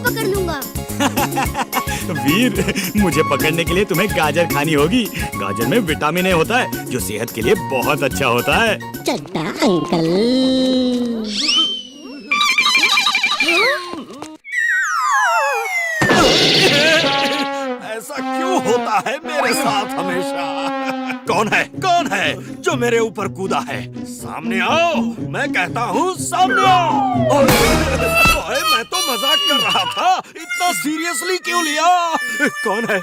पकड़ लूंगा। वीर, मुझे पकड़ने के लिए तुम्हें गाजर खानी होगी। गाजर में विटामिन ए होता है जो सेहत के लिए बहुत अच्छा होता है। चड्डा अंकल। ऐसा क्यों होता है मेरे साथ हमेशा? कौन है जो मेरे ऊपर कूदा है? सामने आओ, मैं कहता हूँ सामने आओ। ओए, मैं तो मजाक कर रहा था, इतना सीरियसली क्यों लिया? कौन है?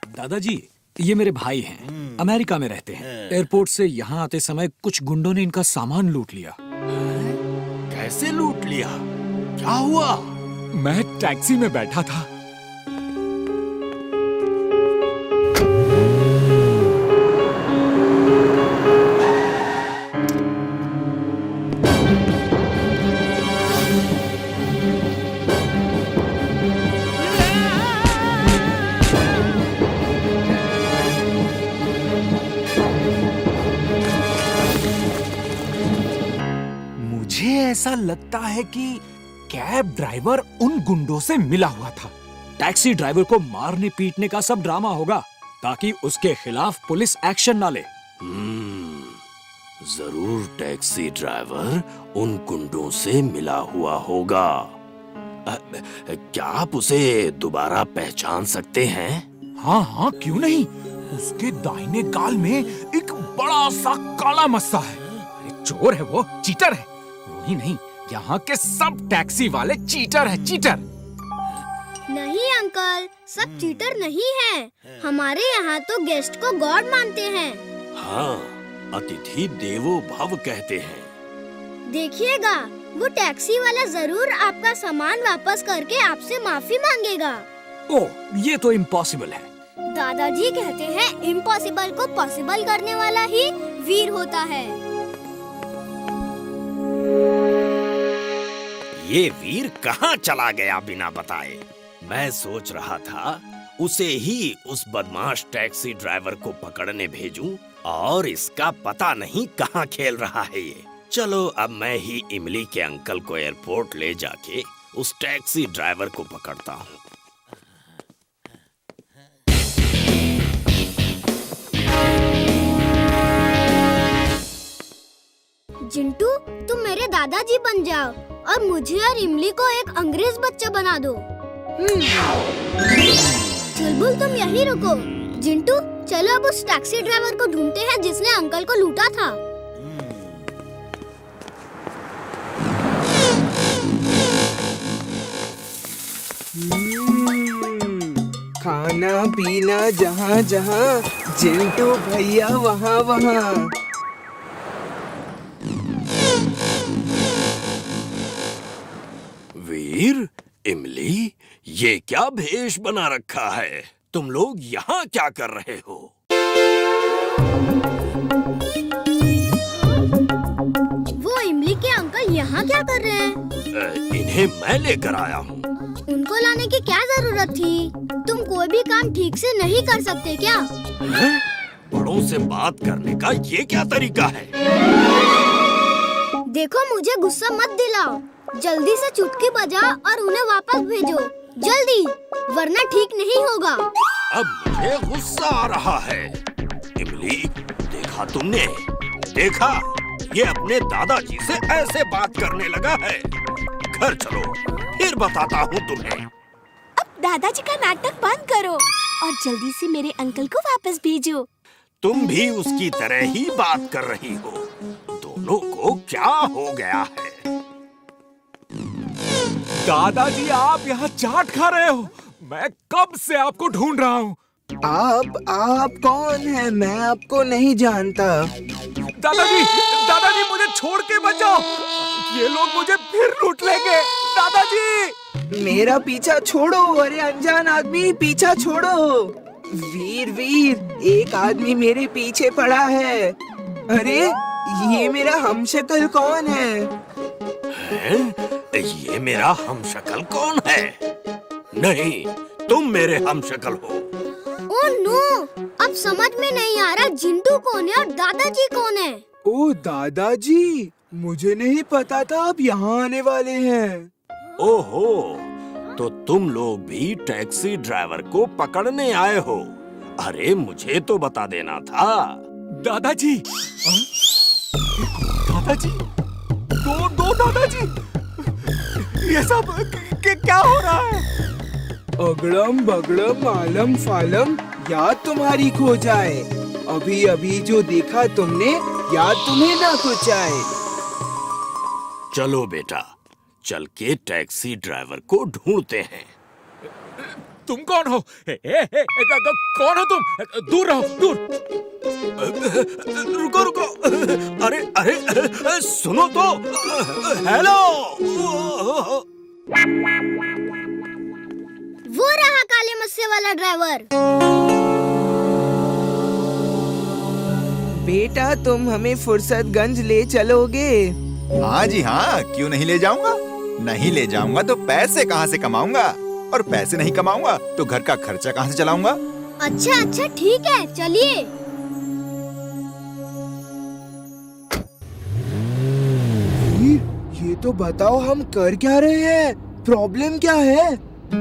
दादाजी, ये मेरे भाई हैं, अमेरिका में रहते हैं। एयरपोर्ट से यहाँ आते समय कुछ गुंडों ने इनका सामान लूट लिया। कैसे लूट लिया? क्या हुआ? मैं टैक्सी में बैठा था। मुझे ऐसा लगता है कि कैब ड्राइवर उन गुंडों से मिला हुआ था। टैक्सी ड्राइवर को मारने पीटने का सब ड्रामा होगा ताकि उसके खिलाफ पुलिस एक्शन ना ले। जरूर टैक्सी ड्राइवर उन गुंडों से मिला हुआ होगा। क्या आप उसे दोबारा पहचान सकते हैं? हाँ, क्यों नहीं। उसके दाहिने गाल में एक बड़ा सा काला मस्सा है। अरे चोर है वो, चीटर है। वही नहीं, यहाँ के सब टैक्सी वाले चीटर हैं, चीटर। नहीं अंकल, सब चीटर नहीं हैं। हमारे यहाँ तो गेस्ट को गॉड मानते हैं। हाँ, अतिथि देवो भव कहते हैं। देखिएगा, वो टैक्सी वाला जरूर आपका सामान वापस करके आपसे माफी मांगेगा। ओह, ये तो इम्पॉसिबल है। दादाजी कहते हैं इम्पॉसिबल को पॉसिबल करने वाला ही वीर होता है। ये वीर कहाँ चला गया बिना बताए? मैं सोच रहा था उसे ही उस बदमाश टैक्सी ड्राइवर को पकड़ने भेजूं, और इसका पता नहीं कहाँ खेल रहा है ये। चलो, अब मैं ही इमली के अंकल को एयरपोर्ट ले जाके उस टैक्सी ड्राइवर को पकड़ता हूँ। जिंटू, तुम मेरे दादाजी बन जाओ और मुझे और इमली को एक अंग्रेज बच्चा बना दो। चुलबुल, तुम यहीं रुको। जिंटू, चलो अब उस टैक्सी ड्राइवर को ढूंढते हैं जिसने अंकल को लूटा था। खाना पीना जहाँ जहाँ, जिंटू भैया वहाँ वहाँ। वीर, इमली, ये क्या भेष बना रखा है? तुम लोग यहाँ क्या कर रहे हो? वो इमली के अंकल यहाँ क्या कर रहे हैं? इन्हें मैं लेकर आया हूँ। उनको लाने की क्या जरूरत थी? तुम कोई भी काम ठीक से नहीं कर सकते क्या? हैं? बड़ों से बात करने का ये क्या तरीका है? देखो, मुझे गुस्सा मत दिलाओ। जल्दी से चुटकी बजाओ और उन्हें वापस भेजो, जल्दी, वरना ठीक नहीं होगा। अब मुझे गुस्सा आ रहा है। इमली, देखा तुमने? देखा, ये अपने दादाजी से ऐसे बात करने लगा है। घर चलो, फिर बताता हूँ तुम्हें। अब दादाजी का नाटक बंद करो और जल्दी से मेरे अंकल को वापस भेजो। तुम भी उसकी तरह ही बात कर रही हो। दोनों को क्या हो गया है? दादाजी, आप यहाँ चाट खा रहे हो। मैं कब से आपको ढूंढ रहा हूँ। आप कौन है? मैं आपको नहीं जानता। दादाजी, मुझे छोड़ के बचाओ। ये लोग मुझे फिर लूट लेंगे। दादाजी, मेरा पीछा छोड़ो। अरे अनजान आदमी, पीछा छोड़ो। वीर, एक आदमी मेरे पीछे पड़ा है। अरे, ये मेरा हमशक्ल कौन है? ये मेरा हमशक्ल कौन है? नहीं, तुम मेरे हमशक्ल हो। ओह नो, अब समझ में नहीं आ रहा जिंटू कौन है और दादाजी कौन है। ओ दादाजी, मुझे नहीं पता था आप यहाँ आने वाले हैं। ओहो, तो तुम लोग भी टैक्सी ड्राइवर को पकड़ने आए हो? अरे मुझे तो बता देना था। दादाजी, दादाजी, दो दादाजी, ये सब क्या हो रहा है? अगड़म बगड़म आलम फालम याद तुम्हारी खो जाए। अभी अभी जो देखा तुमने याद तुम्हें ना कुछ आए। चलो बेटा, चल के टैक्सी ड्राइवर को ढूंढते हैं। तुम कौन हो? कौन हो तुम? दूर रहो, दूर। रुको रुको, अरे सुनो तो। हेलो, वो रहा काले मस्से वाला ड्राइवर। बेटा तुम हमें फुर्सतगंज ले चलोगे? हाँ जी हाँ, क्यों नहीं ले जाऊंगा। नहीं ले जाऊंगा तो पैसे कहाँ से कमाऊंगा, और पैसे नहीं कमाऊंगा तो घर का खर्चा कहाँ से चलाऊंगा। अच्छा ठीक है, चलिए। ये तो बताओ हम कर क्या रहे हैं? प्रॉब्लम क्या है?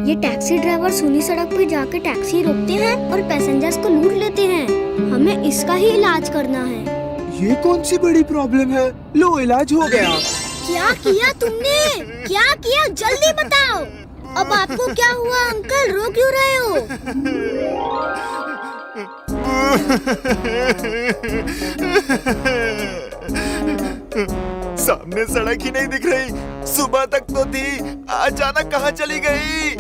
ये टैक्सी ड्राइवर सुनी सड़क पे जाके टैक्सी रोकते हैं और पैसेंजर्स को लूट लेते हैं। हमें इसका ही इलाज करना है। ये कौन सी बड़ी प्रॉब्लम है? लो इलाज हो गया। क्या किया तुमने? क्या किया? जल्दी बताओ। अब आपको क्या हुआ अंकल? रो क्यों रहे हो? सामने सड़क ही नहीं दिख रही। सुबह तक तो थी, अचानक कहाँ चली गई?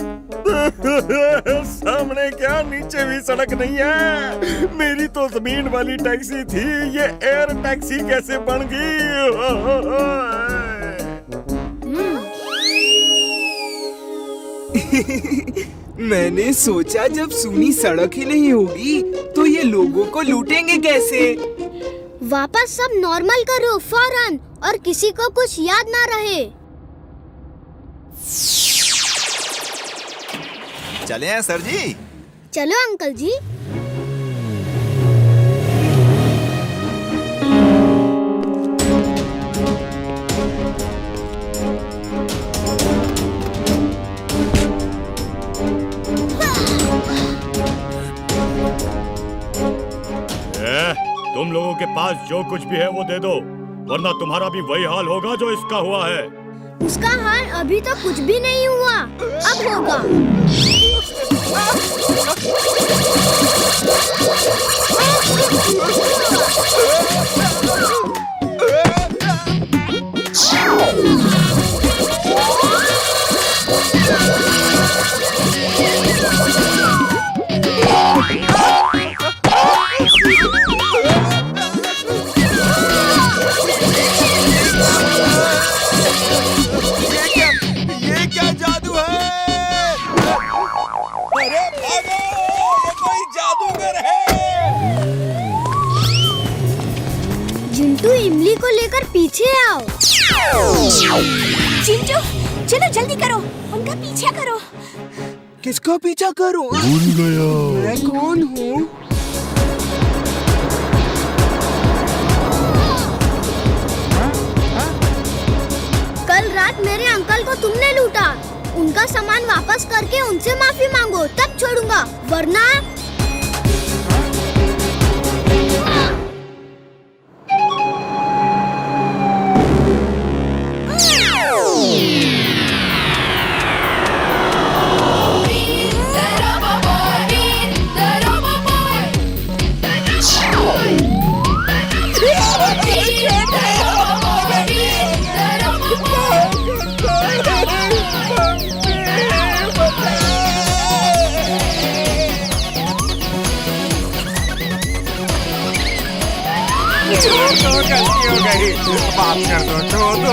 सामने क्या, नीचे भी सड़क नहीं है। मेरी तो जमीन वाली टैक्सी थी, ये एयर टैक्सी कैसे बन गई? मैंने सोचा जब सुनी सड़क ही नहीं होगी तो ये लोगों को लूटेंगे कैसे? वापस सब नॉर्मल करो फौरन, और किसी को कुछ याद ना रहे। चले हैं सर जी। चलो अंकल जी। तुम लोगों के पास जो कुछ भी है वो दे दो, वरना तुम्हारा भी वही हाल होगा जो इसका हुआ है। उसका हाल अभी तो कुछ भी नहीं हुआ, अब होगा। ये क्या जादू है? अरे भागो, ये कोई जादूगर है। जिंटू इमली को लेकर पीछे आओ। चिंटू, चलो जल्दी करो, उनका पीछा करो। किसका पीछा करूं? भूल गया। मैं कौन हूँ? कल रात मेरे अंकल को तुमने लूटा। उनका सामान वापस करके उनसे माफी मांगो, तब छोड़ूंगा, वरना। गलती हो गई, माफ कर दो, छोड़ दो।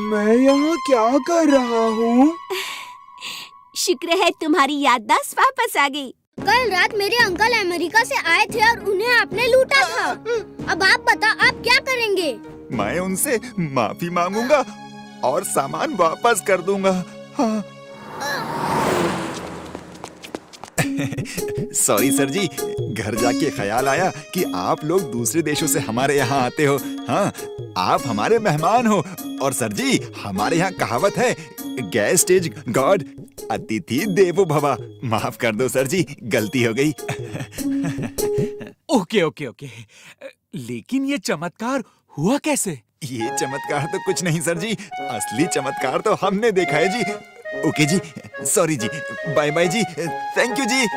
मैं यहाँ क्या कर रहा हूँ? शुक्र है तुम्हारी याददाश्त वापस आ गई। कल रात मेरे अंकल अमेरिका से आए थे और उन्हें आपने लूटा था। अब आप बता, आप क्या करेंगे? मैं उनसे माफी मांगूंगा और सामान वापस कर दूंगा। हाँ। सॉरी सर जी, घर जाके ख्याल आया कि आप लोग दूसरे देशों से हमारे यहाँ आते हो। हाँ, आप हमारे मेहमान हो। और सर जी, हमारे यहाँ कहावत है, गेस्ट इज गॉड, अतिथि देवो भवा। माफ कर दो सर जी, गलती हो गई। ओके ओके ओके, लेकिन ये चमत्कार हुआ कैसे? ये चमत्कार तो कुछ नहीं सर जी, असली चमत्कार तो हमने देखा है जी। ओके जी, सॉरी जी, बाय बाय जी, थैंक यू जी।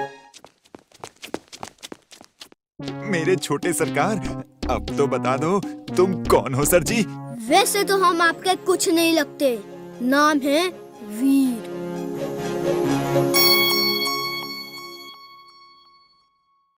मेरे छोटे सरकार, अब तो बता दो तुम कौन हो सर जी? वैसे तो हम आपके कुछ नहीं लगते, नाम है वीर।